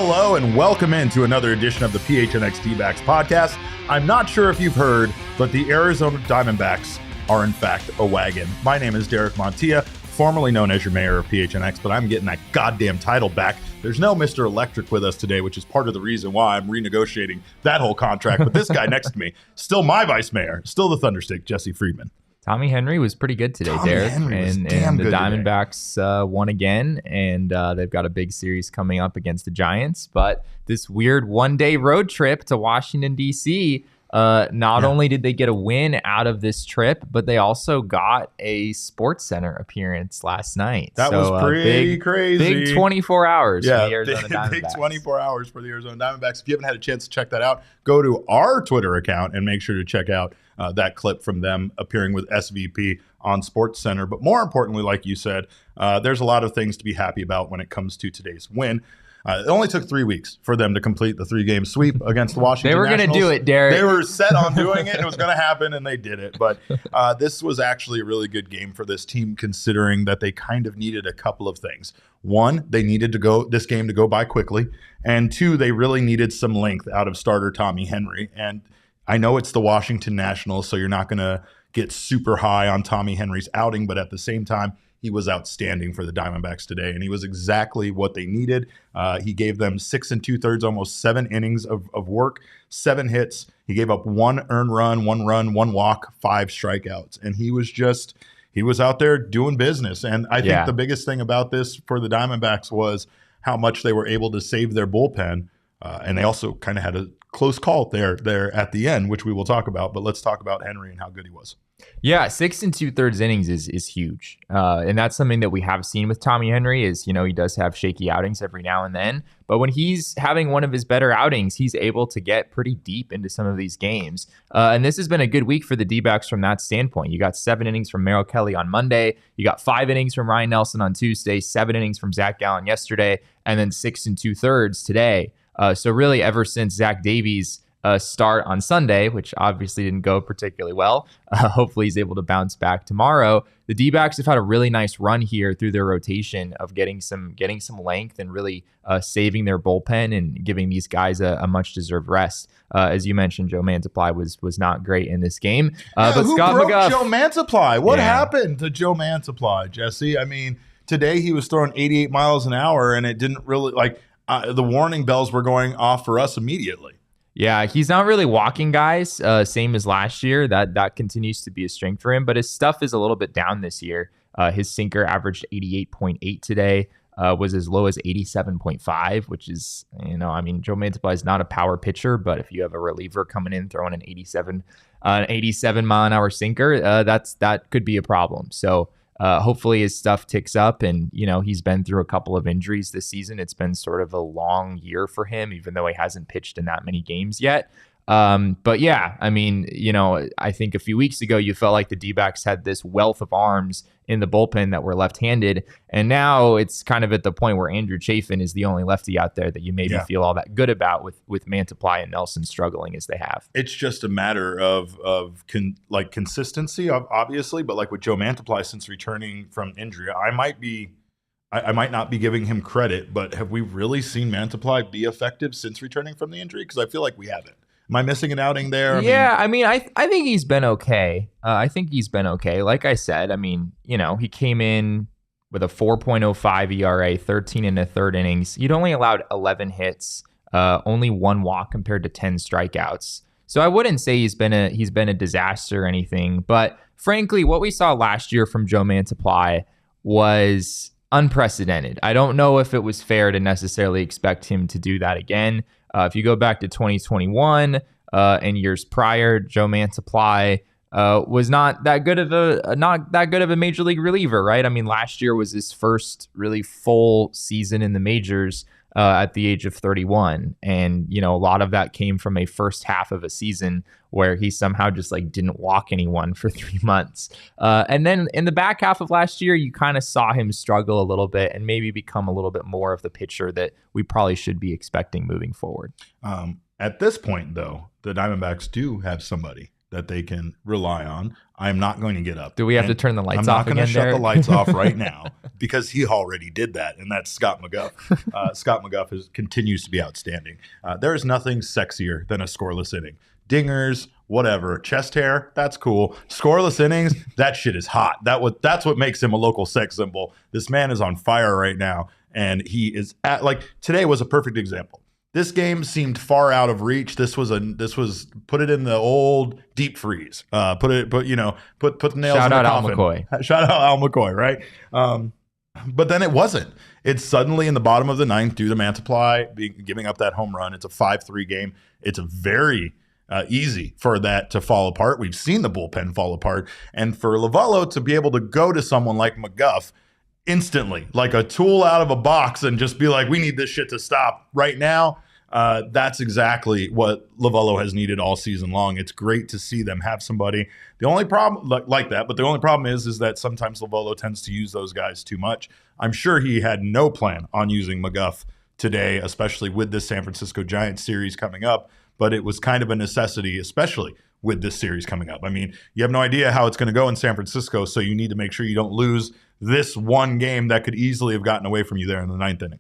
Hello and welcome into another edition of the PHNXDbacks podcast. I'm not sure if you've heard, but the Arizona Diamondbacks are in fact a wagon. My name is Derek Montilla, formerly known as your mayor of PHNX, but I'm getting that goddamn title back. There's no Mr. Electric with us today, which is part of the reason why I'm renegotiating that whole contract. But this guy next to me, still my vice mayor, still the Thunderstick, Jesse Friedman. Tommy Henry was pretty good today, Derek. And the Diamondbacks won again, and they've got a big series coming up against the Giants. But this weird one-day road trip to Washington, D.C., not only did they get a win out of this trip, but they also got a Sports Center appearance last night. That was pretty crazy. Big 24 hours for the Arizona Diamondbacks. Big 24 hours for the Arizona Diamondbacks. If you haven't had a chance to check that out, go to our Twitter account and make sure to check out that clip from them appearing with SVP on Sports Center. But more importantly, like you said, there's a lot of things to be happy about when it comes to today's win. It only took 3 weeks for them to complete the 3-game sweep against the Washington Nationals. They were going to do it, Derek. They were set on doing it. It was going to happen, and they did it. But this was actually a really good game for this team, considering that they kind of needed a couple of things. One, they needed this game to go by quickly. And two, they really needed some length out of starter Tommy Henry. And I know it's the Washington Nationals, so you're not going to get super high on Tommy Henry's outing, but at the same time, he was outstanding for the Diamondbacks today, and he was exactly what they needed. He gave them 6 2/3, almost 7 innings of work, 7 hits. He gave up 1 earned run, 1 walk, 5 strikeouts, and he was out there doing business. And I think the biggest thing about this for the Diamondbacks was how much they were able to save their bullpen, and they also kind of had a close call there at the end, which we will talk about. But let's talk about Henry and how good he was. Yeah, 6 2/3 innings is huge. And that's something that we have seen with Tommy Henry is, he does have shaky outings every now and then. But when he's having one of his better outings, he's able to get pretty deep into some of these games. And this has been a good week for the D-backs from that standpoint. You got 7 innings from Merrill Kelly on Monday. You got 5 innings from Ryan Nelson on Tuesday, 7 innings from Zach Gallen yesterday, and then 6 2/3 today. So really ever since Zach Davies' start on Sunday, which obviously didn't go particularly well. Hopefully he's able to bounce back tomorrow. The D-backs have had a really nice run here through their rotation of getting some length and really saving their bullpen and giving these guys a much-deserved rest. As you mentioned, Joe Mantiply was not great in this game. But who Scott broke McGuff, Joe Mantiply? What happened to Joe Mantiply, Jesse? I mean, today he was throwing 88 miles an hour, and it didn't really the warning bells were going off for us immediately. Yeah, he's not really walking guys, same as last year. That continues to be a strength for him, but his stuff is a little bit down this year. His sinker averaged 88.8 today, was as low as 87.5, which is, Joe Mantiply is not a power pitcher, but if you have a reliever coming in throwing an 87 mile an hour sinker, that could be a problem. So hopefully his stuff ticks up, and he's been through a couple of injuries this season. It's been sort of a long year for him, even though he hasn't pitched in that many games yet. But yeah, I think a few weeks ago you felt like the D-backs had this wealth of arms in the bullpen that were left-handed, and now it's kind of at the point where Andrew Chafin is the only lefty out there that you maybe feel all that good about with Mantiply and Nelson struggling as they have. It's just a matter of consistency, obviously, but like with Joe Mantiply, since returning from injury, I might not be giving him credit, but have we really seen Mantiply be effective since returning from the injury? Because I feel like we haven't. Am I missing an outing there? I think he's been okay. Like I said, he came in with a 4.05 ERA, 13 1/3 innings. He'd only allowed 11 hits, only 1 walk compared to 10 strikeouts. So I wouldn't say he's been a disaster or anything. But frankly, what we saw last year from Joe Mantiply was unprecedented. I don't know if it was fair to necessarily expect him to do that again. If you go back to 2021 and years prior, Joe Mantiply was not that good of a major league reliever, right? Last year was his first really full season in the majors at the age of 31, and a lot of that came from a first half of a season where he somehow just didn't walk anyone for 3 months, and then in the back half of last year you kind of saw him struggle a little bit and maybe become a little bit more of the pitcher that we probably should be expecting moving forward. At this point, though, the Diamondbacks do have somebody that they can rely on. I'm not going to get up. Do we have to turn the lights off again? I'm not going to shut Derek? the lights off right now because he already did that, and that's Scott McGough. Scott McGough continues to be outstanding. There is nothing sexier than a scoreless inning. Dingers, whatever, chest hair, that's cool. Scoreless innings, that shit is hot. That's what makes him a local sex symbol. This man is on fire right now, and he is today was a perfect example. This game seemed far out of reach. This was put it in the old deep freeze. Put the nails in the coffin. Shout out Al McCoy. Shout out Al McCoy, right? But then it wasn't. It's suddenly in the bottom of the ninth due to Mantiply giving up that home run. It's a 5-3 game. It's a very easy for that to fall apart. We've seen the bullpen fall apart. And for Lovullo to be able to go to someone like McGough instantly, like a tool out of a box, and just be like, we need this shit to stop right now. That's exactly what Lovullo has needed all season long. It's great to see them have somebody. The only problem like that, but the only problem is that sometimes Lovullo tends to use those guys too much. I'm sure he had no plan on using McGough today, especially with this San Francisco Giants series coming up, but it was kind of a necessity, especially with this series coming up. I mean, you have no idea how it's going to go in San Francisco, so you need to make sure you don't lose this one game that could easily have gotten away from you there in the ninth inning.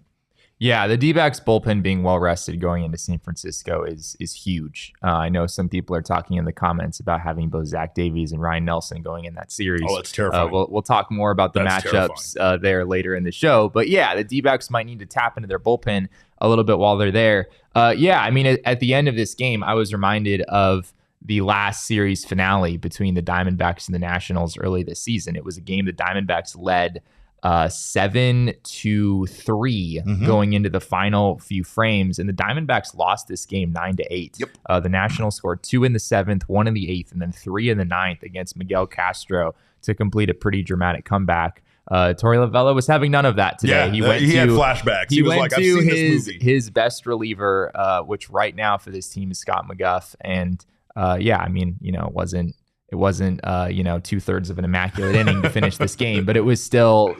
Yeah, the D-backs bullpen being well rested going into San Francisco is huge. I know some people are talking in the comments about having both Zach Davies and Ryan Nelson going in that series. Oh, that's terrifying. We'll talk more about the matchups there later in the show. But yeah, the D-backs might need to tap into their bullpen a little bit while they're there. Yeah, I mean, at the end of this game, I was reminded of the last series finale between the Diamondbacks and the Nationals early this season. It was a game the Diamondbacks led 7-3 going into the final few frames, and the Diamondbacks lost this game 9-8. Yep. The Nationals scored 2 in the 7th, 1 in the 8th, and then 3 in the 9th against Miguel Castro to complete a pretty dramatic comeback. Torey Lovullo was having none of that today. Yeah, he had flashbacks. He was like, I've seen this movie. His best reliever, which right now for this team is Scott McGough, and yeah, I mean, it wasn't 2/3 of an immaculate inning to finish this game, but it was still,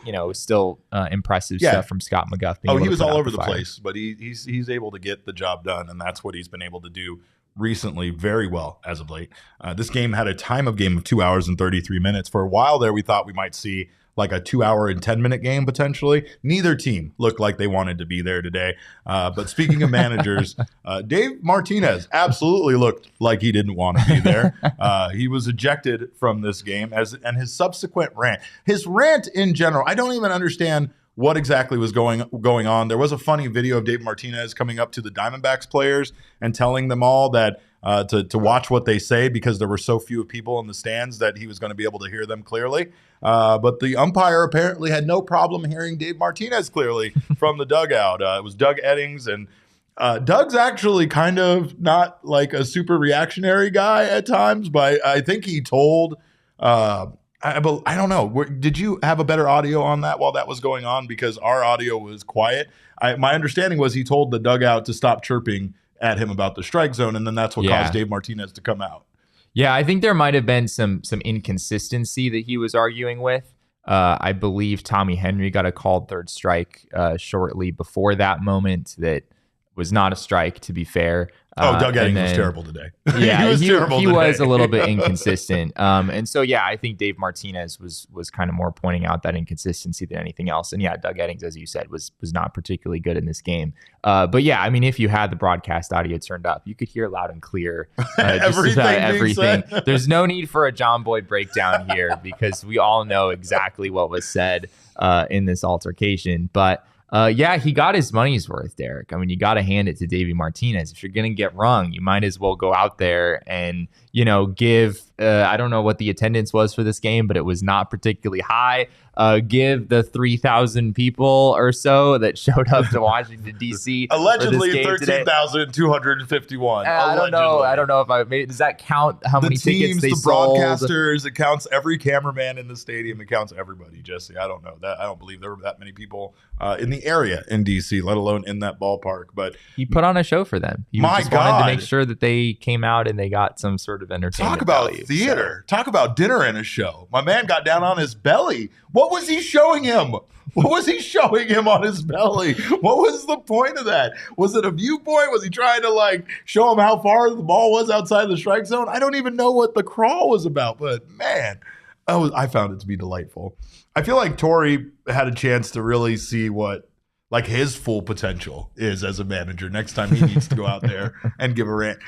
impressive stuff from Scott McGough. He was all over the place, but he's able to get the job done, and that's what he's been able to do recently very well as of late. This game had a time of game of 2 hours and 33 minutes. For a while there, we thought we might see like a 2 hour and 10-minute game potentially. Neither team looked like they wanted to be there today. But speaking of managers, Dave Martinez absolutely looked like he didn't want to be there. He was ejected from this game and his subsequent rant. His rant in general, I don't even understand what exactly was going on. There was a funny video of Dave Martinez coming up to the Diamondbacks players and telling them all that to watch what they say because there were so few people in the stands that he was going to be able to hear them clearly. But the umpire apparently had no problem hearing Dave Martinez clearly from the dugout. It was Doug Eddings, and Doug's actually kind of not like a super reactionary guy at times, but I think he told I don't know. Did you have a better audio on that while that was going on? Because our audio was quiet. My understanding was he told the dugout to stop chirping at him about the strike zone, and then that's what caused Dave Martinez to come out. Yeah, I think there might have been some inconsistency that he was arguing with. I believe Tommy Henry got a called third strike shortly before that moment that was not a strike, to be fair. Doug Eddings was terrible today. Yeah, he was a little bit inconsistent. And so, yeah, I think Dave Martinez was kind of more pointing out that inconsistency than anything else. And yeah, Doug Eddings, as you said, was not particularly good in this game. But yeah, I mean, if you had the broadcast audio turned up, you could hear loud and clear everything. There's no need for a John Boy breakdown here because we all know exactly what was said in this altercation. But yeah, he got his money's worth, Derek. I mean, you got to hand it to Davey Martinez. If you're going to get rung, you might as well go out there and, give, I don't know what the attendance was for this game, but it was not particularly high. Give the 3,000 people or so that showed up to Washington, D.C. Allegedly 13,251. I don't know if does that count how many tickets they sold? The broadcasters, it counts every cameraman in the stadium. It counts everybody, Jesse. I don't know that. I don't believe there were that many people in the area in D.C., let alone in that ballpark. But he put on a show for them. He wanted to make sure that they came out and they got some sort of entertainment. Talk about value. theater. Talk about dinner and a show. My man got down on his belly. What was he showing him? What was he showing him on his belly? What was the point of that? Was it a viewpoint? Was he trying to like show him how far the ball was outside the strike zone? I don't even know what the crawl was about, but man, I found it to be delightful. I feel like Torrey had a chance to really see what like his full potential is as a manager next time he needs to go out there and give a rant.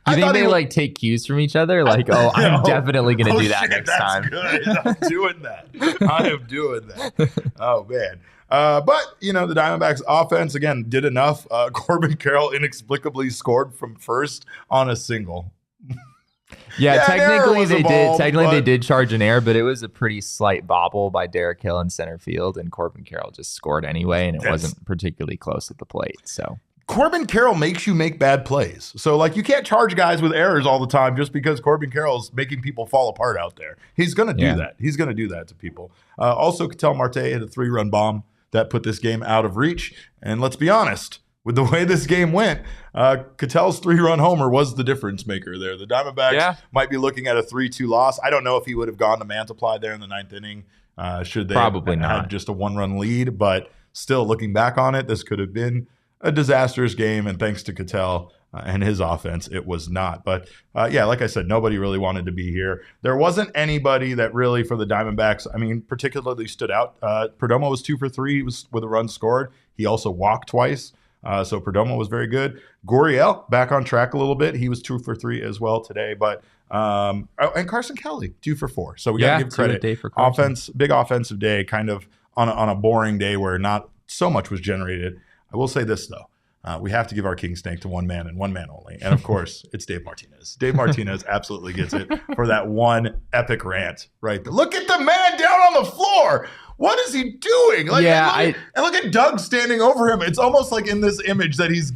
You think they like take cues from each other? Like, I'm definitely going to do that next time. Good. I'm doing that. I am doing that. Oh, man. But, you know, the Diamondbacks offense, again, did enough. Corbin Carroll inexplicably scored from first on a single. Yeah, technically they did. Technically they did charge an error, but it was a pretty slight bobble by Derek Hill in center field, and Corbin Carroll just scored anyway, and it wasn't particularly close at the plate. So Corbin Carroll makes you make bad plays. So like you can't charge guys with errors all the time just because Corbin Carroll's making people fall apart out there. He's going to do that. He's going to do that to people. Also, Ketel Marte hit a 3-run bomb that put this game out of reach. And let's be honest, with the way this game went, Ketel's 3-run homer was the difference maker there. The Diamondbacks might be looking at a 3-2 loss. I don't know if he would have gone to Mantiply there in the 9th inning. Should they probably not had just a 1-run lead, but still looking back on it, this could have been a disastrous game. And thanks to Ketel and his offense, it was not. But yeah, like I said, nobody really wanted to be here. There wasn't anybody that really for the Diamondbacks, I mean, particularly stood out. Perdomo was 2 for 3 with a run scored. He also walked twice. So Perdomo was very good. Gurriel back on track a little bit. He was 2 for 3 as well today. But and Carson Kelly 2 for 4. So we got to give credit. Day for big offensive day, kind of on a boring day where not so much was generated. I will say this though. We have to give our king snake to one man and one man only. And of course, it's Dave Martinez. Dave Martinez absolutely gets it for that one epic rant right there. Look at the man down on the floor. What is he doing? Like, and look at Doug standing over him. It's almost like in this image that he's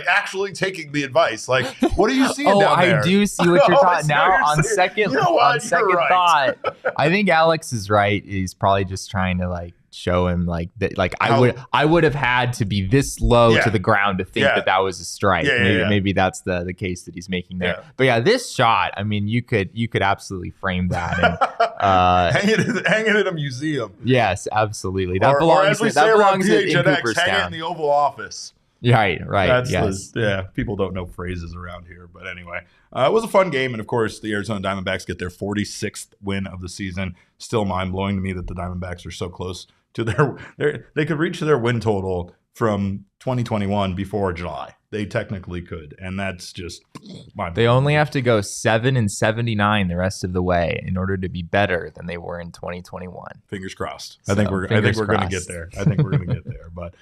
actually taking the advice. Like, what are you seeing down there? I do see what you're talking now. On second thought, I think Alex is right. He's probably just trying to like show him like that. Like I would have had to be this low to the ground to think that was a strike. Maybe that's the case that he's making there. But yeah, this shot. I mean, you could absolutely frame that and hang it in a museum. Yes, absolutely. That belongs at PHNX. Hang it in the Oval Office. Right. People don't know phrases around here, but anyway, it was a fun game, and of course, the Arizona Diamondbacks get their 46th win of the season. Still mind blowing to me that the Diamondbacks are so close to they could reach their win total from 2021 before July. They technically could, and that's just they only have to go 7-79 the rest of the way in order to be better than they were in 2021. Fingers crossed. I think we're going to get there. I think we're going to get there, but.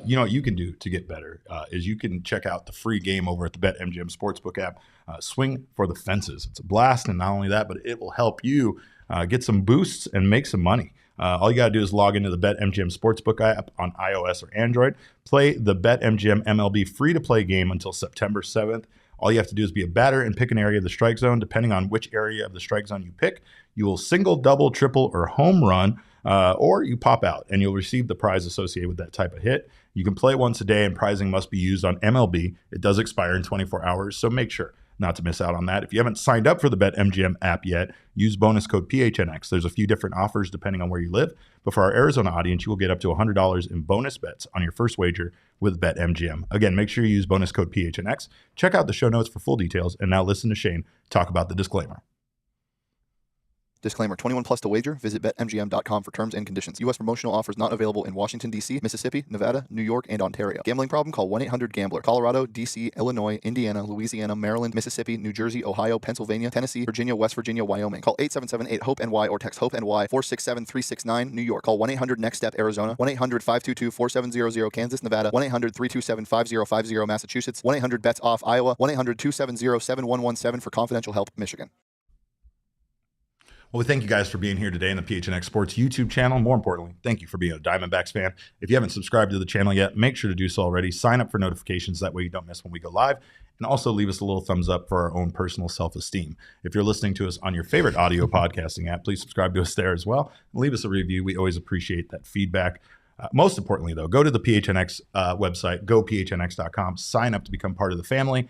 You know what you can do to get better is you can check out the free game over at the BetMGM Sportsbook app. Swing for the fences. It's a blast, and not only that, but it will help you get some boosts and make some money. All you got to do is log into the BetMGM Sportsbook app on iOS or Android. Play the BetMGM MLB free-to-play game until September 7th. All you have to do is be a batter and pick an area of the strike zone. Depending on which area of the strike zone you pick, you will single, double, triple, or home run, or you pop out, and you'll receive the prize associated with that type of hit. You can play once a day, and prizing must be used on MLB. It does expire in 24 hours, so make sure not to miss out on that. If you haven't signed up for the BetMGM app yet, use bonus code PHNX. There's a few different offers depending on where you live, but for our Arizona audience, you will get up to $100 in bonus bets on your first wager with BetMGM. Again, make sure you use bonus code PHNX. Check out the show notes for full details, and now listen to Shane talk about the disclaimer. Disclaimer, 21 plus to wager. Visit BetMGM.com for terms and conditions. U.S. promotional offers not available in Washington, D.C., Mississippi, Nevada, New York, and Ontario. Gambling problem? Call 1-800-GAMBLER. Colorado, D.C., Illinois, Indiana, Louisiana, Maryland, Mississippi, New Jersey, Ohio, Pennsylvania, Tennessee, Virginia, West Virginia, Wyoming. Call 877-8-HOPE-NY or text HOPE-NY 467-369, New York. Call 1-800-NEXT-STEP, Arizona. 1-800-522-4700, Kansas, Nevada. 1-800-327-5050, Massachusetts. 1-800-BETS-OFF, Iowa. 1-800-270-7117 for confidential help, Michigan. Well, we thank you guys for being here today in the PHNX Sports YouTube channel. More importantly, thank you for being a Diamondbacks fan. If you haven't subscribed to the channel yet, make sure to do so already. Sign up for notifications. That way you don't miss when we go live. And also leave us a little thumbs up for our own personal self-esteem. If you're listening to us on your favorite audio podcasting app, please subscribe to us there as well. And leave us a review. We always appreciate that feedback. Most importantly, though, go to the PHNX website, gophnx.com, sign up to become part of the family,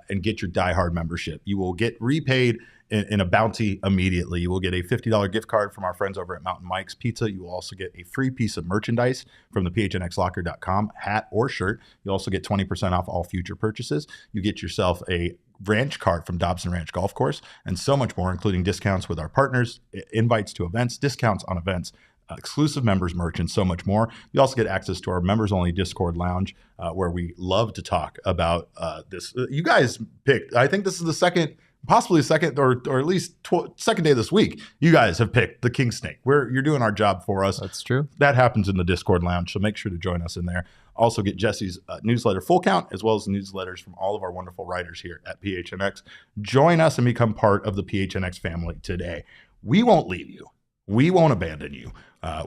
and get your Die Hard membership. You will get repaid in a bounty immediately. You will get a $50 gift card from our friends over at Mountain Mike's Pizza. You will also get a free piece of merchandise from the phnxlocker.com, hat or shirt. You also get 20% off all future purchases. You get yourself a ranch cart from Dobson Ranch Golf Course, and so much more, including discounts with our partners, invites to events, discounts on events, exclusive members merch, and so much more. You also get access to our members only Discord lounge, where we love to talk about this. You guys picked, I think this is the second, possibly second, or at least second day this week. You guys have picked the King Snake. You're doing our job for us. That's true. That happens in the Discord lounge, so make sure to join us in there. Also get Jesse's newsletter Full Count, as well as the newsletters from all of our wonderful writers here at PHNX. Join us and become part of the PHNX family today. We won't leave you. We won't abandon you.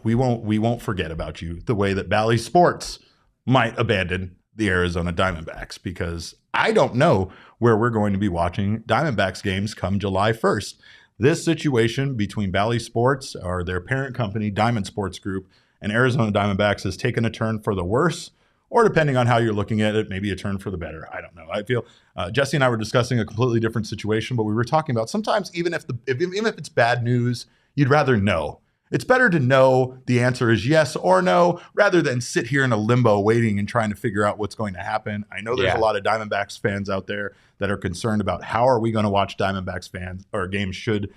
We won't forget about you the way that Bally Sports might abandon the Arizona Diamondbacks, because I don't know where we're going to be watching Diamondbacks games come July 1st. This situation between Bally Sports, or their parent company, Diamond Sports Group, and Arizona Diamondbacks has taken a turn for the worse, or depending on how you're looking at it, maybe a turn for the better. I don't know. I feel Jesse and I were discussing a completely different situation, but we were talking about sometimes even if it's bad news, you'd rather know. It's better to know the answer is yes or no, rather than sit here in a limbo waiting and trying to figure out what's going to happen. I know there's a lot of Diamondbacks fans out there that are concerned about how are we going to watch Diamondbacks fans or games should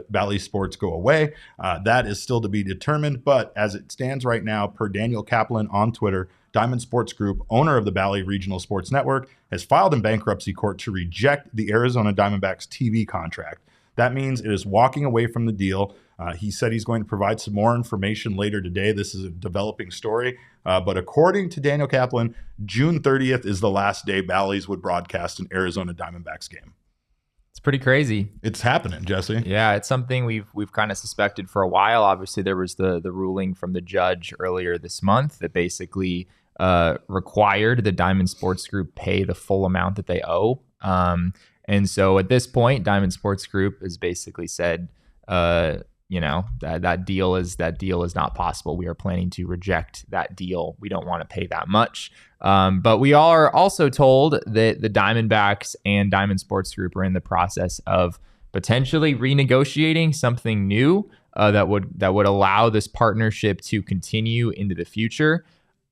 Bally Sports go away. That is still to be determined, but as it stands right now, per Daniel Kaplan on Twitter, Diamond Sports Group, owner of the Bally Regional Sports Network, has filed in bankruptcy court to reject the Arizona Diamondbacks TV contract. That means it is walking away from the deal. He said he's going to provide some more information later today. This is a developing story. But according to Daniel Kaplan, June 30th is the last day Bally's would broadcast an Arizona Diamondbacks game. It's pretty crazy. It's happening, Jesse. Yeah, it's something we've kind of suspected for a while. Obviously, there was the ruling from the judge earlier this month that basically required the Diamond Sports Group pay the full amount that they owe. And so at this point, Diamond Sports Group has basically said, that deal is not possible. We are planning to reject that deal. We don't want to pay that much. But we are also told that the Diamondbacks and Diamond Sports Group are in the process of potentially renegotiating something new that would allow this partnership to continue into the future.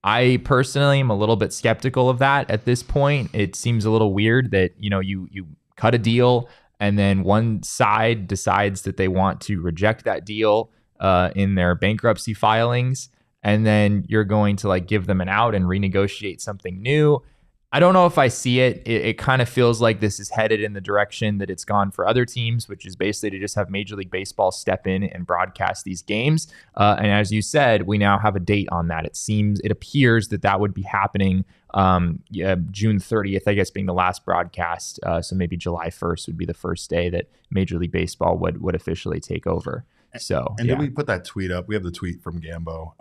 I personally am a little bit skeptical of that at this point. It seems a little weird that, you cut a deal and then one side decides that they want to reject that deal in their bankruptcy filings, and then you're going to give them an out and renegotiate something new. I don't know if I see it. It kind of feels like this is headed in the direction that it's gone for other teams, which is basically to just have Major League Baseball step in and broadcast these games. And as you said, we now have a date on that. It appears that would be happening June 30th, I guess, being the last broadcast. So maybe July 1st would be the first day that Major League Baseball would officially take take over. Did we put that tweet up? We have the tweet from Gambo,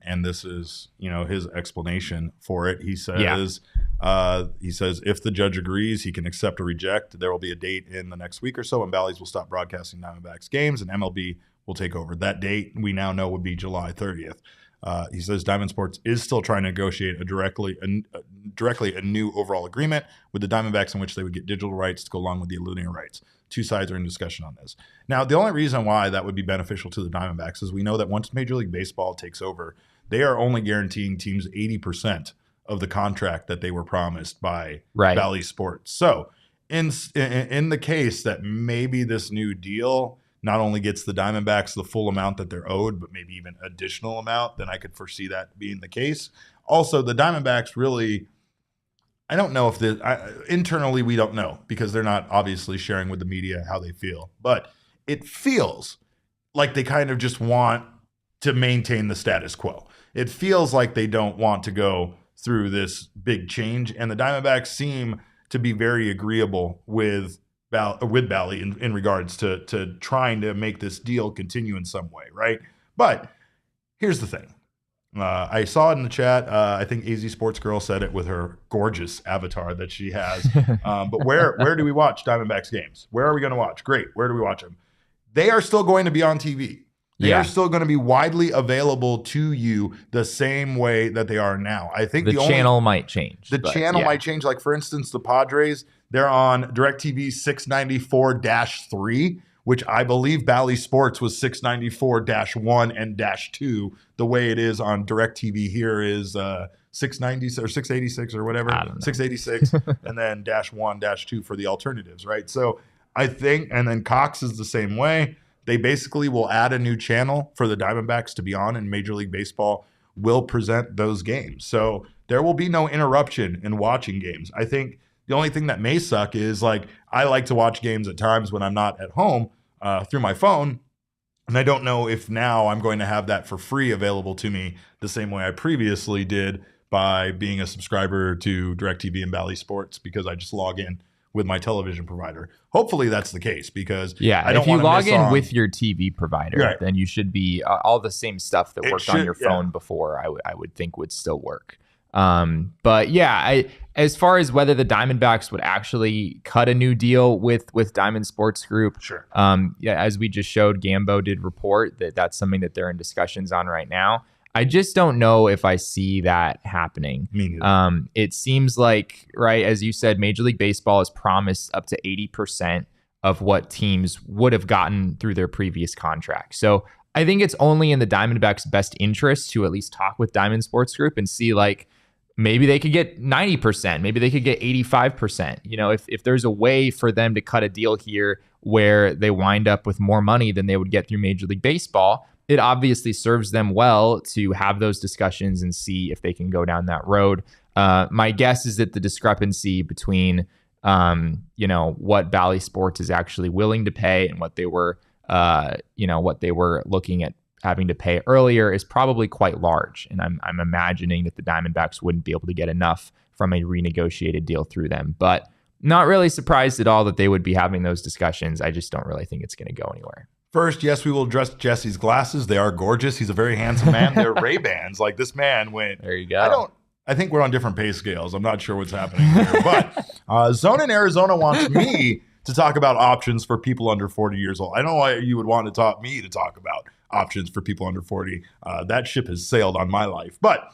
and this is his explanation for it. He says if the judge agrees, he can accept or reject. There will be a date in the next week or so, and Bally's will stop broadcasting Diamondbacks games, and MLB will take over. That date we now know would be July 30th. He says Diamond Sports is still trying to negotiate directly a new overall agreement with the Diamondbacks in which they would get digital rights to go along with the linear rights. Two sides are in discussion on this. Now, the only reason why that would be beneficial to the Diamondbacks is we know that once Major League Baseball takes over, they are only guaranteeing teams 80% of the contract that they were promised by Bally Sports. So in the case that maybe this new deal not only gets the Diamondbacks the full amount that they're owed, but maybe even additional amount, then I could foresee that being the case. Also, the Diamondbacks really, I don't know if internally we don't know because they're not obviously sharing with the media how they feel, but it feels like they kind of just want to maintain the status quo. It feels like they don't want to go through this big change, and the Diamondbacks seem to be very agreeable with Bally in regards to trying to make this deal continue in some way, right? But here's the thing. I saw it in the chat. I think AZ Sports Girl said it with her gorgeous avatar that she has. But where do we watch Diamondbacks games? Where are we going to watch? Great. Where do we watch them? They are still going to be on TV. They are still going to be widely available to you the same way that they are now. I think the channel might change. The channel might change. Like, for instance, the Padres, they're on DirecTV 694-3, which I believe Bally Sports was 694-1 and -2. The way it is on DirecTV here is 690 or 686 or whatever, 686, and then -1, -2 for the alternatives, right? So I think, and then Cox is the same way. They basically will add a new channel for the Diamondbacks to be on, and Major League Baseball will present those games. So there will be no interruption in watching games. I think the only thing that may suck is, like, I like to watch games at times when I'm not at home through my phone, and I don't know if now I'm going to have that for free available to me the same way I previously did by being a subscriber to DirecTV and Bally Sports, because I just log in with my television provider. Hopefully that's the case, because I don't if you log in with your TV provider, then you should be all the same stuff that worked on your phone before. I would think would still work. But yeah, as far as whether the Diamondbacks would actually cut a new deal with Diamond Sports Group, as we just showed, Gambo did report that that's something that they're in discussions on right now. I just don't know if I see that happening. It seems like, right, as you said, Major League Baseball has promised up to 80% of what teams would have gotten through their previous contract. So I think it's only in the Diamondbacks' best interest to at least talk with Diamond Sports Group and see, like, maybe they could get 90%, maybe they could get 85%. You know, if there's a way for them to cut a deal here where they wind up with more money than they would get through Major League Baseball, it obviously serves them well to have those discussions and see if they can go down that road. My guess is that the discrepancy between, what Bally Sports is actually willing to pay and what they were, looking at having to pay earlier is probably quite large. And I'm imagining that the Diamondbacks wouldn't be able to get enough from a renegotiated deal through them. But not really surprised at all that they would be having those discussions. I just don't really think it's going to go anywhere. First, yes, we will address Jesse's glasses. They are gorgeous. He's a very handsome man. They're Ray-Bans. Like, this man went. There you go. I think we're on different pay scales. I'm not sure what's happening here. But Zone in Arizona wants me to talk about options for people under 40 years old. I don't know why you would want to me to talk about options for people under 40. That ship has sailed on my life. But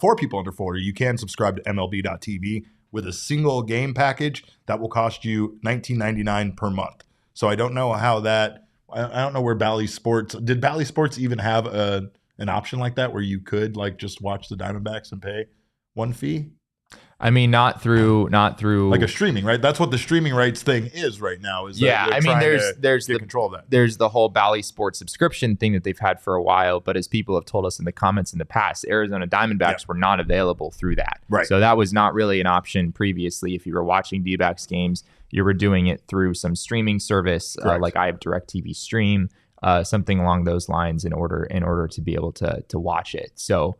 for people under 40, you can subscribe to MLB.tv with a single game package that will cost you $19.99 per month. So I don't know how that. I don't know where Bally Sports did. Bally Sports even have an option like that where you could, like, just watch the Diamondbacks and pay one fee? I mean, not through like a streaming, right? That's what the streaming rights thing is right now. Is I mean, there's the control of that. There's the whole Bally Sports subscription thing that they've had for a while, but as people have told us in the comments in the past, Arizona Diamondbacks were not available through that. Right. So that was not really an option previously. If you were watching D-backs games, you were doing it through some streaming service, like I have DirecTV Stream, something along those lines, in order to be able to watch it. So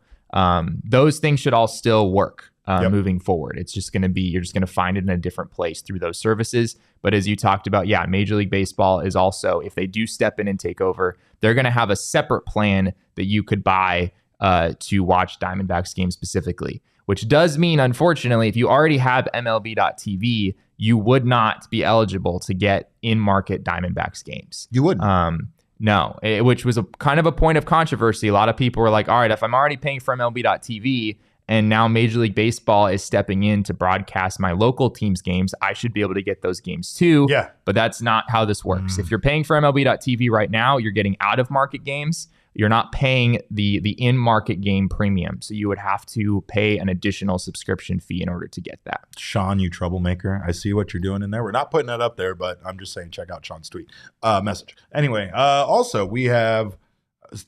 those things should all still work. Moving forward, it's just going to be, you're just going to find it in a different place through those services. But as you talked about, Major League Baseball is also, if they do step in and take over, they're going to have a separate plan that you could buy to watch Diamondbacks games specifically, which does mean, unfortunately, if you already have MLB.tv, you would not be eligible to get in-market Diamondbacks games. You wouldn't. No, which was a kind of a point of controversy. A lot of people were like, all right, if I'm already paying for MLB.tv, and now Major League Baseball is stepping in to broadcast my local team's games, I should be able to get those games too. Yeah. But that's not how this works. If you're paying for MLB.tv right now, you're getting out-of-market games. You're not paying the in-market game premium. So you would have to pay an additional subscription fee in order to get that. Sean, you troublemaker. I see what you're doing in there. We're not putting that up there, but I'm just saying check out Sean's tweet message. Anyway, also, we have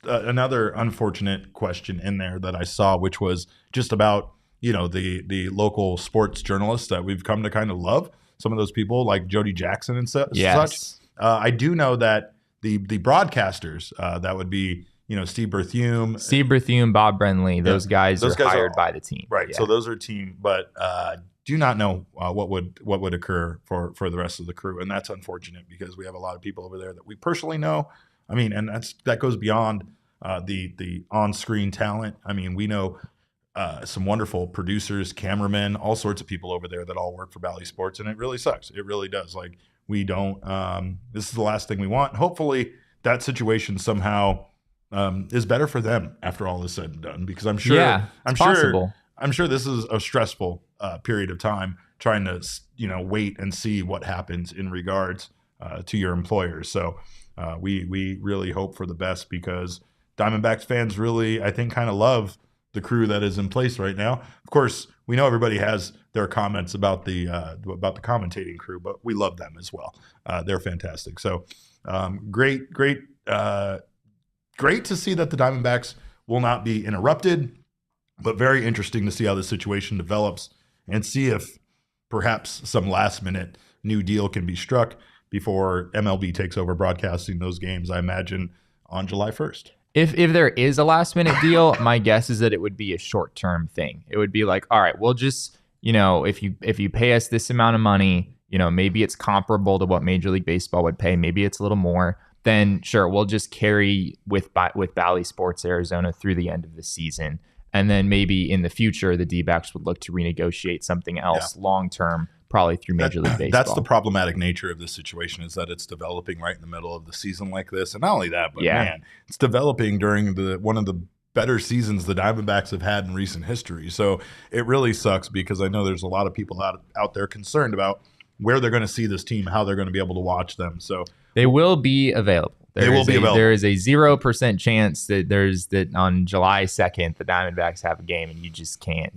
another unfortunate question in there that I saw, which was just about, the local sports journalists that we've come to kind of love. Some of those people like Jody Jackson and such. I do know that the broadcasters, that would be, Steve Berthume, Bob Brenly, those guys are hired by the team. Right. Yeah. So those are team, but do not know what would occur for the rest of the crew. And that's unfortunate because we have a lot of people over there that we personally know. I mean, and that goes beyond the on-screen talent. I mean, we know some wonderful producers, cameramen, all sorts of people over there that all work for Bally Sports, and it really sucks. It really does. Like, we don't. This is the last thing we want. Hopefully, that situation somehow is better for them after all is said and done, because I'm sure, Yeah, it's possible. I'm sure this is a stressful period of time trying to, wait and see what happens in regards to your employers. So we really hope for the best, because Diamondbacks fans really, I think, kind of love the crew that is in place right now. Of course, we know everybody has their comments about the commentating crew, but we love them as well. They're fantastic. So great to see that the Diamondbacks will not be interrupted, but very interesting to see how the situation develops and see if perhaps some last-minute new deal can be struck before MLB takes over broadcasting those games, I imagine, on July 1st. If there is a last-minute deal, my guess is that it would be a short-term thing. It would be like, all right, we'll just, if you pay us this amount of money, maybe it's comparable to what Major League Baseball would pay. Maybe it's a little more. Then sure, we'll just carry with Bally Sports Arizona through the end of the season. And then maybe in the future, the D-backs would look to renegotiate something else long-term, probably through Major League Baseball. That's the problematic nature of this situation, is that it's developing right in the middle of the season like this. And not only that, but man, it's developing during one of the better seasons the Diamondbacks have had in recent history. So it really sucks, because I know there's a lot of people out there concerned about where they're going to see this team, how they're going to be able to watch them. So they will be available. There is a 0% chance that on July 2nd the Diamondbacks have a game and you just can't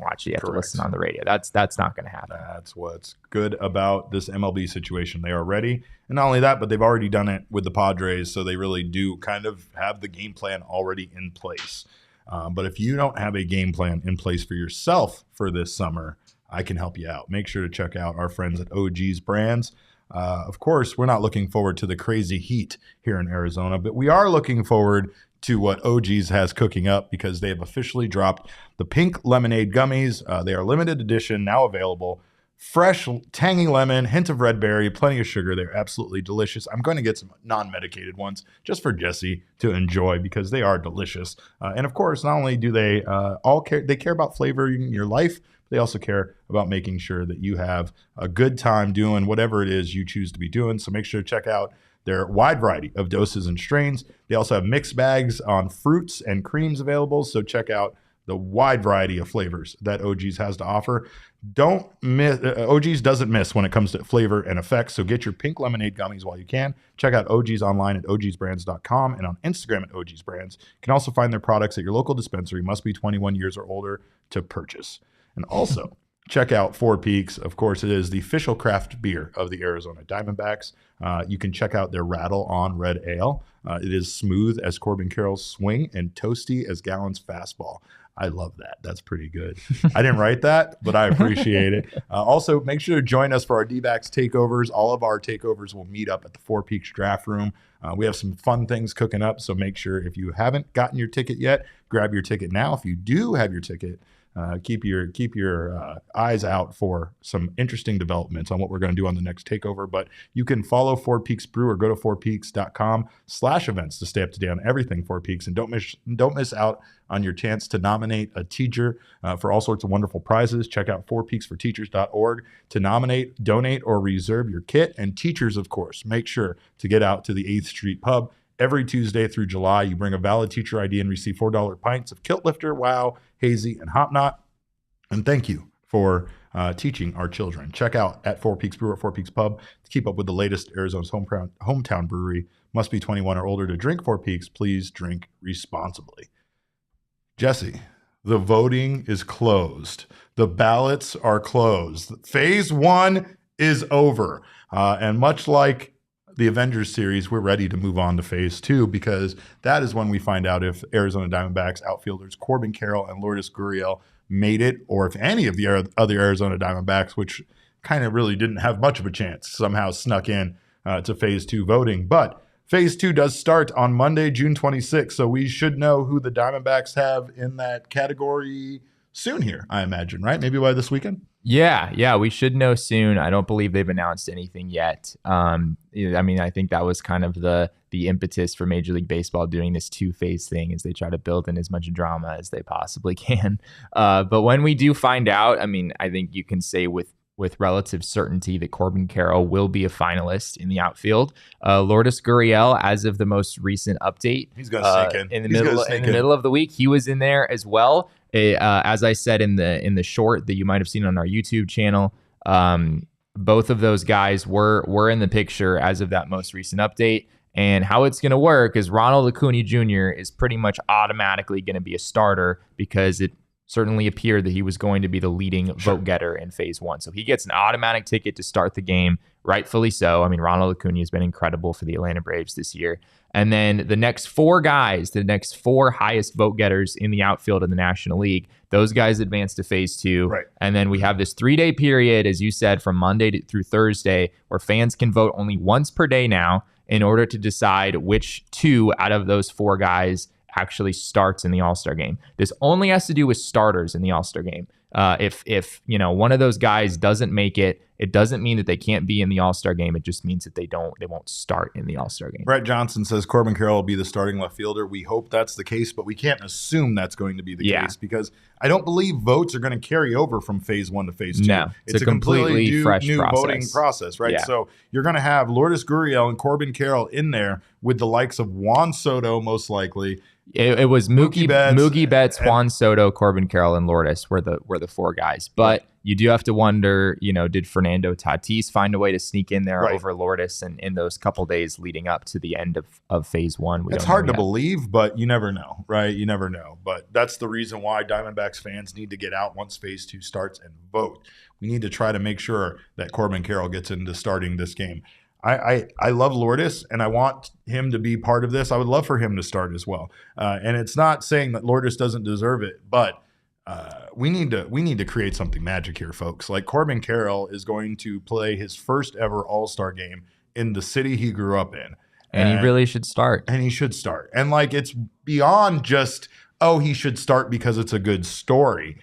watch it. You have to listen on the radio. That's not going to happen. That's what's good about this MLB situation. They are ready, and not only that, but they've already done it with the Padres, so they really do kind of have the game plan already in place. But if you don't have a game plan in place for yourself for this summer, I can help you out. Make sure to check out our friends at OG's Brands. Of course, we're not looking forward to the crazy heat here in Arizona, but we are looking forward to what OG's has cooking up, because they have officially dropped the pink lemonade gummies. They are limited edition, now available. Fresh, tangy lemon, hint of red berry, plenty of sugar. They're absolutely delicious. I'm going to get some non-medicated ones just for Jesse to enjoy, because they are delicious. And of course, not only do they care about flavoring your life, they also care about making sure that you have a good time doing whatever it is you choose to be doing. So make sure to check out their wide variety of doses and strains. They also have mixed bags on fruits and creams available. So check out the wide variety of flavors that OG's has to offer. Don't miss. OG's doesn't miss when it comes to flavor and effects. So get your pink lemonade gummies while you can. Check out OG's online at ogsbrands.com and on Instagram at ogsbrands. You can also find their products at your local dispensary. Must be 21 years or older to purchase. And also, check out Four Peaks. Of course, it is the official craft beer of the Arizona Diamondbacks. You can check out their Rattle On Red Ale. It is smooth as Corbin Carroll's swing and toasty as Gallen's fastball. I love that. That's pretty good. I didn't write that, but I appreciate it. Also, make sure to join us for our D-backs takeovers. All of our takeovers will meet up at the Four Peaks Draft Room. We have some fun things cooking up, so make sure, if you haven't gotten your ticket yet, grab your ticket now. If you do have your ticket, keep your eyes out for some interesting developments on what we're going to do on the next takeover. But you can follow Four Peaks Brew or go to fourpeaks.com/events to stay up to date on everything Four Peaks. And don't miss out on your chance to nominate a teacher for all sorts of wonderful prizes. Check out fourpeaksforteachers.org to nominate, donate, or reserve your kit. And teachers, of course, make sure to get out to the 8th Street Pub. Every Tuesday through July, you bring a valid teacher ID and receive $4 pints of Kilt Lifter, Wow, Hazy, and Hop Knot. And thank you for teaching our children. Check out at Four Peaks Brew or Four Peaks Pub to keep up with the latest Arizona's hometown brewery. Must be 21 or older to drink Four Peaks. Please drink responsibly. Jesse, the voting is closed. The ballots are closed. Phase 1 is over. And much like the Avengers series, we're ready to move on to phase 2, because that is when we find out if Arizona Diamondbacks outfielders Corbin Carroll and Lourdes Gurriel made it, or if any of the other Arizona Diamondbacks, which kind of really didn't have much of a chance, somehow snuck in to phase 2 voting. But phase 2 does start on Monday, June 26th, so we should know who the Diamondbacks have in that category soon here, I imagine, right? Maybe by this weekend? Yeah, we should know soon. I don't believe they've announced anything yet. I mean, I think that was kind of the impetus for Major League Baseball doing this 2-phase thing, as they try to build in as much drama as they possibly can. But when we do find out, I mean, I think you can say with with relative certainty that Corbin Carroll will be a finalist in the outfield. Lourdes Gurriel, as of the most recent update, he's going to sneak in. In the middle of the week, he was in there as well. As I said in the short that you might have seen on our YouTube channel, both of those guys were in the picture as of that most recent update. And how it's going to work is Ronald Acuna Jr. is pretty much automatically going to be a starter because it certainly appeared that he was going to be the leading vote getter in phase 1. So he gets an automatic ticket to start the game, rightfully so. I mean, Ronald Acuna has been incredible for the Atlanta Braves this year. And then the next 4 guys, the next 4 highest vote getters in the outfield in the National League, those guys advance to phase 2. Right. And then we have this 3-day period, as you said, from Monday through Thursday, where fans can vote only once per day now in order to decide which 2 out of those 4 guys actually starts in the All-Star game. This only has to do with starters in the All-Star game. If one of those guys doesn't make it, it doesn't mean that they can't be in the All-Star game. It just means that they won't start in the All-Star game. Brett Johnson says Corbin Carroll will be the starting left fielder. We hope that's the case, but we can't assume that's going to be the case because I don't believe votes are going to carry over from phase 1 to phase 2. No, it's a completely fresh new process. Voting process, right? Yeah. So you're going to have Lourdes Gurriel and Corbin Carroll in there with the likes of Juan Soto, most likely. It was Mookie Betts, Juan Soto, Corbin Carroll, and Lourdes were the 4 guys. But you do have to wonder, did Fernando Tatis find a way to sneak in there over Lourdes in those couple days leading up to the end of phase 1? It's hard to believe, but you never know, right? You never know. But that's the reason why Diamondbacks fans need to get out once phase 2 starts and vote. We need to try to make sure that Corbin Carroll gets into starting this game. I love Lourdes, and I want him to be part of this. I would love for him to start as well. And it's not saying that Lourdes doesn't deserve it, but we need to create something magic here, folks. Like Corbin Carroll is going to play his first ever All-Star game in the city he grew up in. And he really should start. And he should start. And like it's beyond just, he should start because it's a good story.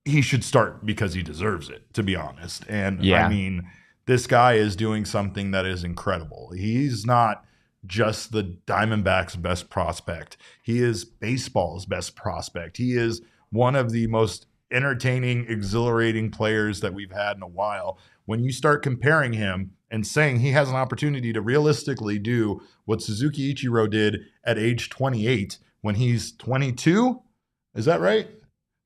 He should start because he deserves it, to be honest. And I mean, this guy is doing something that is incredible. He's not just the Diamondbacks' best prospect. He is baseball's best prospect. He is one of the most entertaining, exhilarating players that we've had in a while. When you start comparing him and saying he has an opportunity to realistically do what Suzuki Ichiro did at age 28 when he's 22, is that right?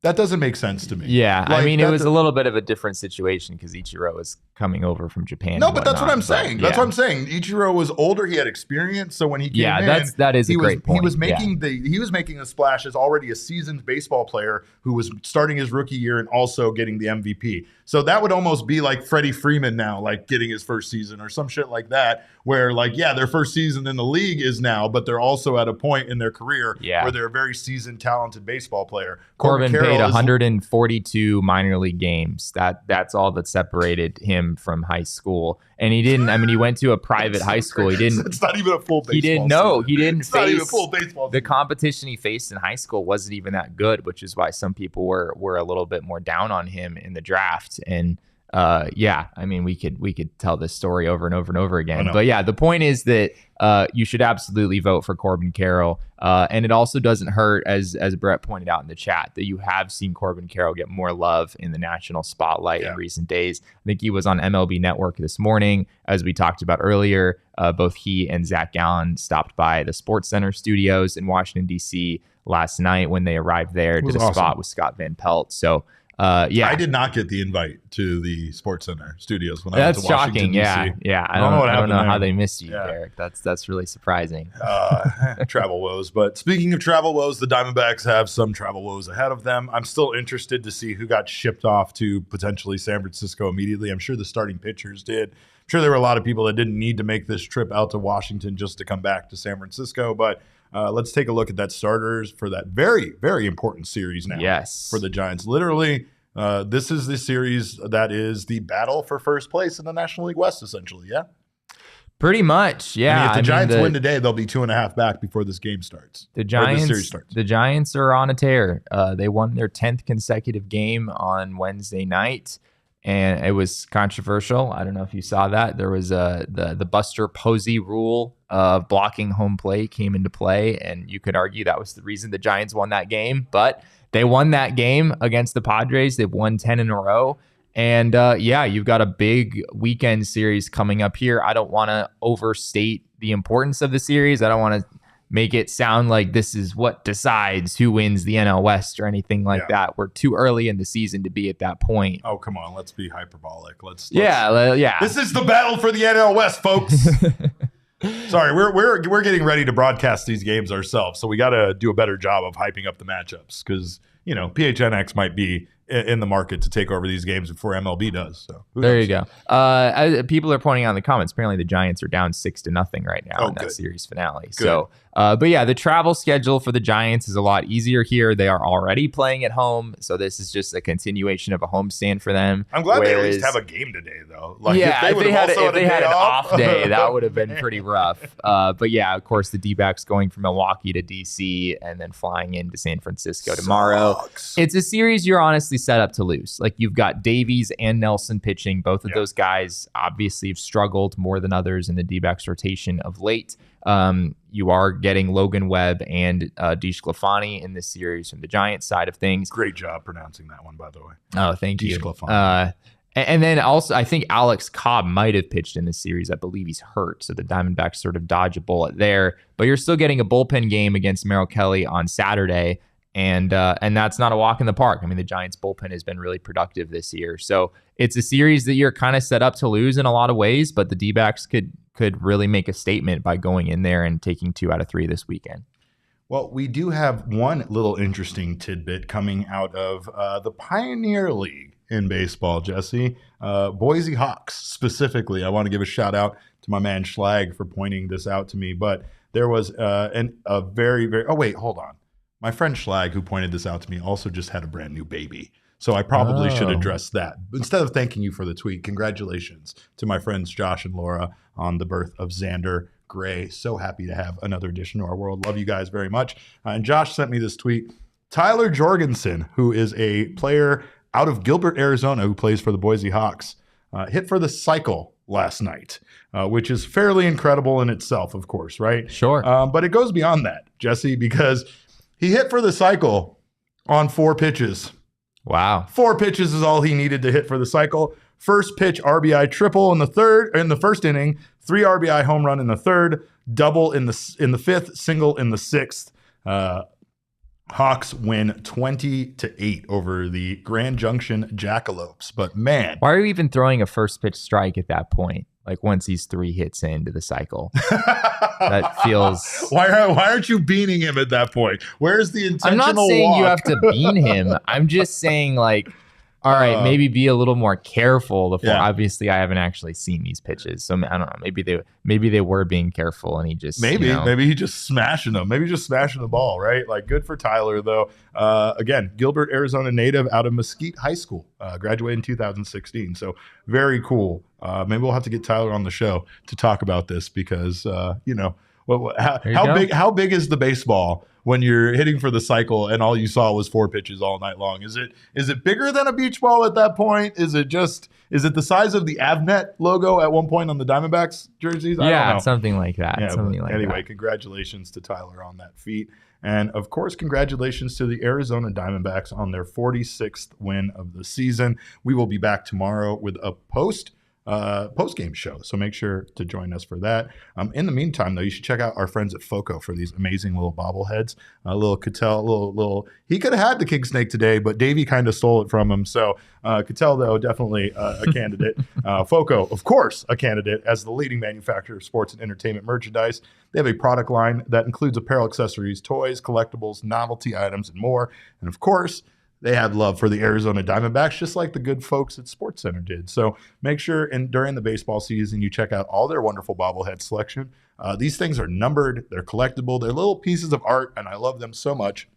That doesn't make sense to me. Yeah, like, I mean, it was a little bit of a different situation because Ichiro was coming over from Japan. No, but that's what I'm saying. That's what I'm saying. Ichiro was older; he had experience. So when he came in, that is a great point. He was making a splash as already a seasoned baseball player who was starting his rookie year and also getting the MVP. So that would almost be like Freddie Freeman now, like getting his first season or some shit like that, where like, their first season in the league is now, but they're also at a point in their career where they're a very seasoned, talented baseball player. Corbin played 142 minor league games. That's all that separated him from high school. And he didn't, I mean, he went to a private high school. He didn't. It's not even a full baseball. He didn't know. He didn't it's face not even a full baseball. The competition he faced in high school wasn't even that good, which is why some people were a little bit more down on him in the draft. And I mean, we could tell this story over and over and over again. But the point is that you should absolutely vote for Corbin Carroll. And it also doesn't hurt, as Brett pointed out in the chat, that you have seen Corbin Carroll get more love in the national spotlight in recent days. I think he was on MLB Network this morning, as we talked about earlier. Both he and Zach Gallen stopped by the Sports Center studios in Washington, D.C. last night when they arrived there, did a spot with Scott Van Pelt. So, I did not get the invite to the Sports Center studios when I went to Washington, shocking. Yeah. I don't know how they missed you, Derek. That's really surprising. Travel woes. But speaking of travel woes, the Diamondbacks have some travel woes ahead of them. I'm still interested to see who got shipped off to potentially San Francisco immediately. I'm sure the starting pitchers did. I'm sure there were a lot of people that didn't need to make this trip out to Washington just to come back to San Francisco. But let's take a look at that starters for that very, very important series now for the Giants. Literally, this is the series that is the battle for first place in the National League West, essentially, Pretty much, yeah. I mean, if the Giants win today, they'll be 2.5 back before this game starts. The Giants are on a tear. They won their 10th consecutive game on Wednesday night, and it was controversial. I don't know if you saw that. There was the Buster Posey rule of blocking home plate came into play, and you could argue that was the reason the Giants won that game. But they won that game against the Padres. They've won 10 in a row. And you've got a big weekend series coming up here. I don't want to overstate the importance of the series. I don't want to make it sound like this is what decides who wins the NL West or anything like that. We're too early in the season to be at that point. Oh, come on. Let's be hyperbolic. Let's This is the battle for the NL West, folks. Sorry, we're getting ready to broadcast these games ourselves, so we got to do a better job of hyping up the matchups because, PHNX might be in the market to take over these games before MLB does. So there you go. People are pointing out in the comments, apparently the Giants are down 6-0 right now in that series finale. Good. So, the travel schedule for the Giants is a lot easier here. They are already playing at home, so this is just a continuation of a homestand for them. I'm glad they at least have a game today, though. Like, if they had an off day, that would have been pretty rough. Of course, the D-backs going from Milwaukee to DC and then flying into San Francisco tomorrow. It's a series you're honestly set up to lose. Like, you've got Davies and Nelson pitching. Both of those guys obviously have struggled more than others in the D-backs rotation of late. You are getting Logan Webb and DeSclafani in this series from the Giants side of things. Great job pronouncing that one, by the way. Oh, thank you. And then also, I think Alex Cobb might have pitched in this series. I believe he's hurt, so the Diamondbacks sort of dodge a bullet there. But you're still getting a bullpen game against Merrill Kelly on Saturday. And that's not a walk in the park. I mean, the Giants bullpen has been really productive this year. So it's a series that you're kind of set up to lose in a lot of ways, but the D-backs could really make a statement by going in there and taking 2 out of 3 this weekend. Well, we do have one little interesting tidbit coming out of the Pioneer League in baseball, Jesse. Boise Hawks specifically. I want to give a shout out to my man Schlag for pointing this out to me. But there was a very, very... Oh, wait, hold on. My friend Schlag, who pointed this out to me, also just had a brand new baby. So I probably should address that. Instead of thanking you for the tweet, congratulations to my friends Josh and Laura on the birth of Xander Gray. So happy to have another addition to our world. Love you guys very much. And Josh sent me this tweet. Tyler Jorgensen, who is a player out of Gilbert, Arizona, who plays for the Boise Hawks, hit for the cycle last night, which is fairly incredible in itself, of course, right? Sure. But it goes beyond that, Jesse, because he hit for the cycle on 4 pitches. Wow. 4 pitches is all he needed to hit for the cycle. First pitch RBI triple in the first inning, 3 RBI home run in the third, double in the 5th, single in the 6th. Hawks win 20-8 over the Grand Junction Jackalopes. But man, why are you even throwing a first pitch strike at that point? Like once he's 3 hits into the cycle, that feels. Why aren't you beaning him at that point? Where's the intentional I'm not saying walk? You have to bean him. I'm just saying, like, all right, maybe be a little more careful. Before. Yeah. Obviously, I haven't actually seen these pitches, so I don't know. Maybe they were being careful, and he just maybe he just smashing them. Maybe just smashing the ball, right? Like, good for Tyler though. Again, Gilbert, Arizona native out of Mesquite High School, graduated in 2016. So very cool. Maybe we'll have to get Tyler on the show to talk about this because how big is the baseball when you're hitting for the cycle and all you saw was 4 pitches all night long? Is it bigger than a beach ball at that point? Is it the size of the Avnet logo at one point on the Diamondbacks jerseys? I don't know. Something like that. Anyway, congratulations to Tyler on that feat. And of course, congratulations to the Arizona Diamondbacks on their 46th win of the season. We will be back tomorrow with a post-game show, so make sure to join us for that. In the meantime, though, you should check out our friends at FOCO for these amazing little bobbleheads. Little Cattell, little he could have had the king snake today, but Davey kind of stole it from him. So Cattell, though, definitely a candidate. FOCO, of course, a candidate as the leading manufacturer of sports and entertainment merchandise. They have a product line that includes apparel, accessories, toys, collectibles, novelty items, and more. And of course, they had love for the Arizona Diamondbacks, just like the good folks at SportsCenter did. So make sure during the baseball season, you check out all their wonderful bobblehead selection. These things are numbered. They're collectible. They're little pieces of art, and I love them so much.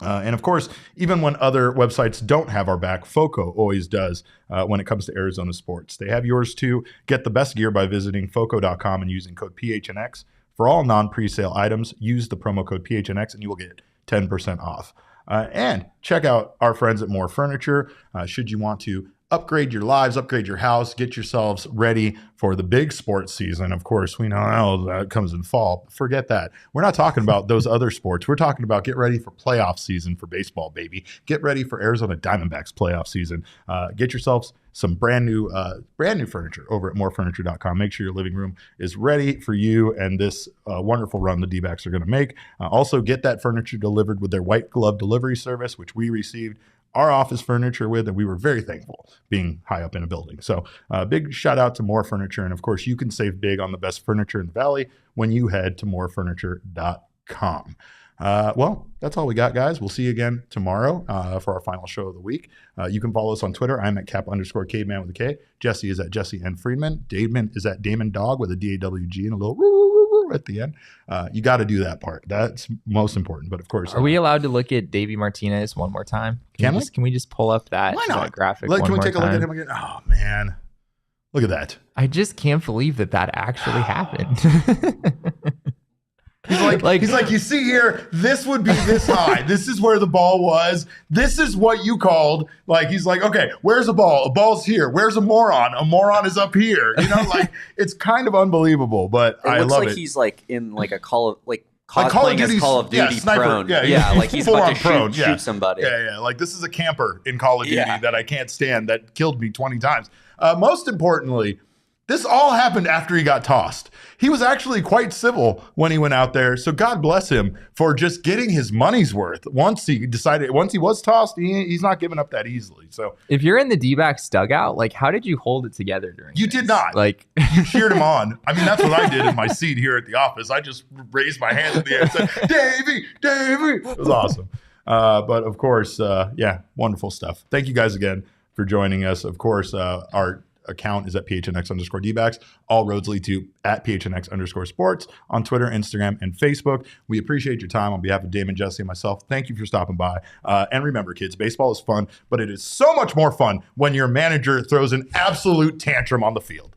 And of course, even when other websites don't have our back, FOCO always does when it comes to Arizona sports. They have yours too. Get the best gear by visiting FOCO.com and using code PHNX. For all non-presale items, use the promo code PHNX and you will get 10% off. And check out our friends at More Furniture should you want to upgrade your lives, upgrade your house, get yourselves ready for the big sports season. Of course, we know how that comes in fall. Forget that. We're not talking about those other sports. We're talking about get ready for playoff season for baseball, baby. Get ready for Arizona Diamondbacks playoff season. Get yourselves some brand new furniture over at morefurniture.com. Make sure your living room is ready for you and this wonderful run the D-backs are going to make. Also, get that furniture delivered with their white glove delivery service, which we received our office furniture with, and we were very thankful being high up in a building. So big shout out to More Furniture. And of course, you can save big on the best furniture in the Valley when you head to morefurniture.com. Well, that's all we got, guys. We'll see you again tomorrow for our final show of the week. You can follow us on Twitter. I'm at Cap_caveman with a K. Jesse is at Jesse N. Friedman. Damon is at Damon Dog with a DAWG and a little at the end. You got to do that part. That's most important. But of course, are we allowed to look at Davey Martinez one more time? Can we just pull up that, Why not? that graphic? Can we take a look at him again? Oh man, look at that. I just can't believe that actually happened. He's like, you see here, this would be this high. This is where the ball was. This is what you called. Like, he's like, okay, where's a ball? A ball's here. Where's a moron? A moron is up here. You know, like, it's kind of unbelievable, but I love it. Looks like he's like in like a Call of Duty sniper, prone. Yeah, like he's about to shoot somebody. Yeah. Like, this is a camper in Call of Duty that I can't stand that killed me 20 times. Most importantly, this all happened after he got tossed. He was actually quite civil when he went out there. So God bless him for just getting his money's worth. Once he was tossed, he's not giving up that easily. So if you're in the D-backs dugout, like, how did you hold it together during You this? did not. Like, you cheered him on. I mean, that's what I did in my seat here at the office. I just raised my hands in the air and said, Davey. It was awesome. But of course, wonderful stuff. Thank you guys again for joining us. Of course, our account is at PHNX_Dbacks. All roads lead to at PHNX_sports on Twitter, Instagram, and Facebook. We appreciate your time on behalf of Damon, Jesse, and myself. Thank you for stopping by. And remember, kids, baseball is fun, but it is so much more fun when your manager throws an absolute tantrum on the field.